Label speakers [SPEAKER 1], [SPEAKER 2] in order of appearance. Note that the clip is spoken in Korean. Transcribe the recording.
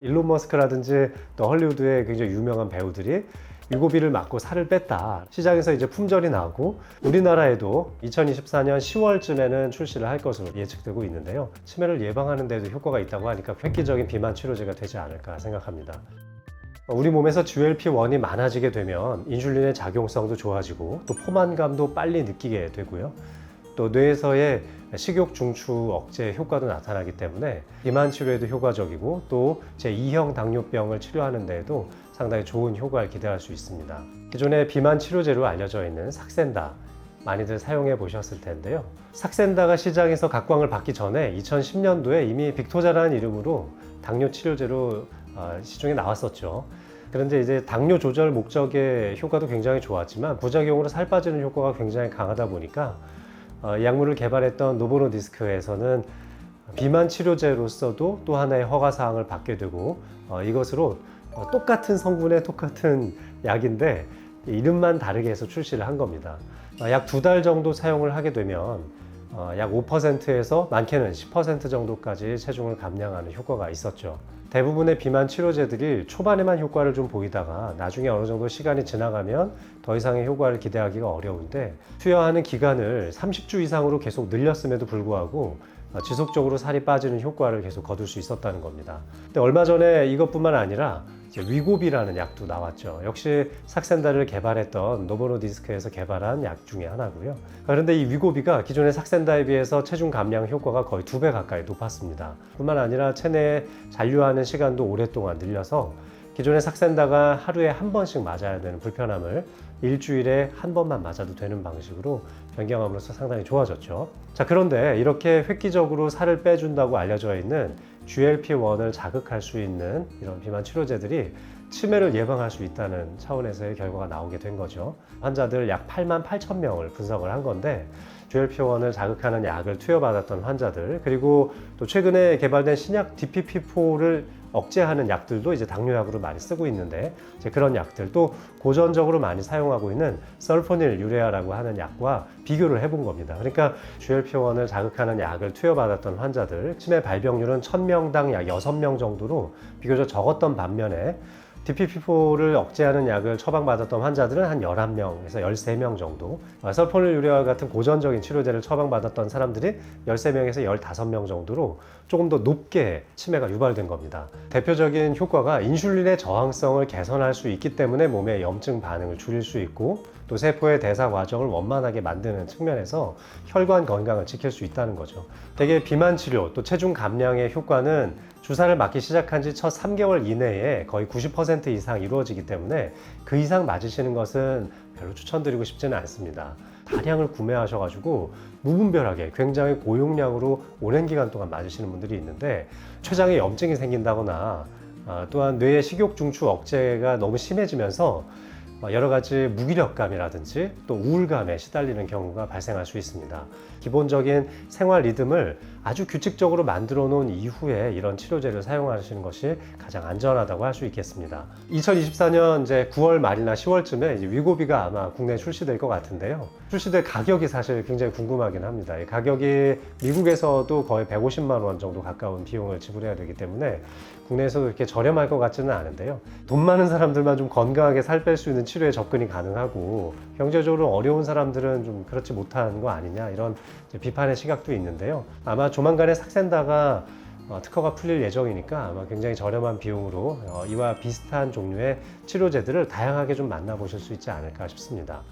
[SPEAKER 1] 일론 머스크라든지 또 헐리우드의 굉장히 유명한 배우들이 위고비를 맞고 살을 뺐다. 시장에서 이제 품절이 나고 우리나라에도 2024년 10월쯤에는 출시를 할 것으로 예측되고 있는데요. 치매를 예방하는 데도 효과가 있다고 하니까 획기적인 비만 치료제가 되지 않을까 생각합니다. 우리 몸에서 GLP-1이 많아지게 되면 인슐린의 작용성도 좋아지고 또 포만감도 빨리 느끼게 되고요. 또 뇌에서의 식욕 중추 억제 효과도 나타나기 때문에 비만 치료에도 효과적이고 또 제2형 당뇨병을 치료하는 데에도 상당히 좋은 효과를 기대할 수 있습니다. 기존의 비만 치료제로 알려져 있는 삭센다 많이들 사용해 보셨을 텐데요. 삭센다가 시장에서 각광을 받기 전에 2010년도에 이미 빅토자라는 이름으로 당뇨 치료제로 시중에 나왔었죠. 그런데 이제 당뇨 조절 목적의 효과도 굉장히 좋았지만 부작용으로 살 빠지는 효과가 굉장히 강하다 보니까 약물을 개발했던 노보노디스크에서는 비만 치료제로서도 또 하나의 허가사항을 받게 되고 이것으로 똑같은 성분의 똑같은 약인데 이름만 다르게 해서 출시를 한 겁니다. 약 2달 정도 사용을 하게 되면 약 5%에서 많게는 10% 정도까지 체중을 감량하는 효과가 있었죠. 대부분의 비만 치료제들이 초반에만 효과를 좀 보이다가 나중에 어느 정도 시간이 지나가면 더 이상의 효과를 기대하기가 어려운데 투여하는 기간을 30주 이상으로 계속 늘렸음에도 불구하고 지속적으로 살이 빠지는 효과를 계속 거둘 수 있었다는 겁니다. 근데 얼마 전에 이것뿐만 아니라 위고비라는 약도 나왔죠. 역시 삭센다를 개발했던 노보노디스크에서 개발한 약 중에 하나고요. 그런데 이 위고비가 기존의 삭센다에 비해서 체중 감량 효과가 거의 2배 가까이 높았습니다. 뿐만 아니라 체내에 잔류하는 시간도 오랫동안 늘려서 기존의 삭센다가 하루에 한 번씩 맞아야 되는 불편함을 일주일에 한 번만 맞아도 되는 방식으로 변경함으로써 상당히 좋아졌죠. 자, 그런데 이렇게 획기적으로 살을 빼준다고 알려져 있는 GLP-1을 자극할 수 있는 이런 비만 치료제들이 치매를 예방할 수 있다는 차원에서의 결과가 나오게 된 거죠. 환자들 약 88,000명을 분석을 한 건데 GLP-1을 자극하는 약을 투여받았던 환자들, 그리고 또 최근에 개발된 신약 DPP-4를 억제하는 약들도 이제 당뇨약으로 많이 쓰고 있는데 이제 그런 약들, 또 고전적으로 많이 사용하고 있는 설포닐 유레아라고 하는 약과 비교를 해본 겁니다. 그러니까 GLP-1을 자극하는 약을 투여받았던 환자들 치매 발병률은 1000명당 약 6명 정도로 비교적 적었던 반면에 DPP-4를 억제하는 약을 처방받았던 환자들은 한 11명에서 13명 정도, 설포닐 유레아 같은 고전적인 치료제를 처방받았던 사람들이 13명에서 15명 정도로 조금 더 높게 치매가 유발된 겁니다. 대표적인 효과가 인슐린의 저항성을 개선할 수 있기 때문에 몸의 염증 반응을 줄일 수 있고 또 세포의 대사 과정을 원만하게 만드는 측면에서 혈관 건강을 지킬 수 있다는 거죠. 대개 비만 치료 또 체중 감량의 효과는 주사를 맞기 시작한 지 첫 3개월 이내에 거의 90% 이상 이루어지기 때문에 그 이상 맞으시는 것은 별로 추천드리고 싶지는 않습니다. 다량을 구매하셔가지고 무분별하게 굉장히 고용량으로 오랜 기간 동안 맞으시는 분들이 있는데 췌장에 염증이 생긴다거나 또한 뇌의 식욕 중추 억제가 너무 심해지면서 여러 가지 무기력감이라든지 또 우울감에 시달리는 경우가 발생할 수 있습니다. 기본적인 생활 리듬을 아주 규칙적으로 만들어 놓은 이후에 이런 치료제를 사용하시는 것이 가장 안전하다고 할 수 있겠습니다. 2024년 이제 9월 말이나 10월쯤에 이제 위고비가 아마 국내에 출시될 것 같은데요. 출시될 가격이 사실 굉장히 궁금하긴 합니다. 이 가격이 미국에서도 거의 150만 원 정도 가까운 비용을 지불해야 되기 때문에 국내에서도 이렇게 저렴할 것 같지는 않은데요. 돈 많은 사람들만 좀 건강하게 살 뺄 수 있는 치료에 접근이 가능하고 경제적으로 어려운 사람들은 좀 그렇지 못한 거 아니냐, 이런 비판의 시각도 있는데요. 아마 조만간에 삭센다가 특허가 풀릴 예정이니까 아마 굉장히 저렴한 비용으로 이와 비슷한 종류의 치료제들을 다양하게 좀 만나보실 수 있지 않을까 싶습니다.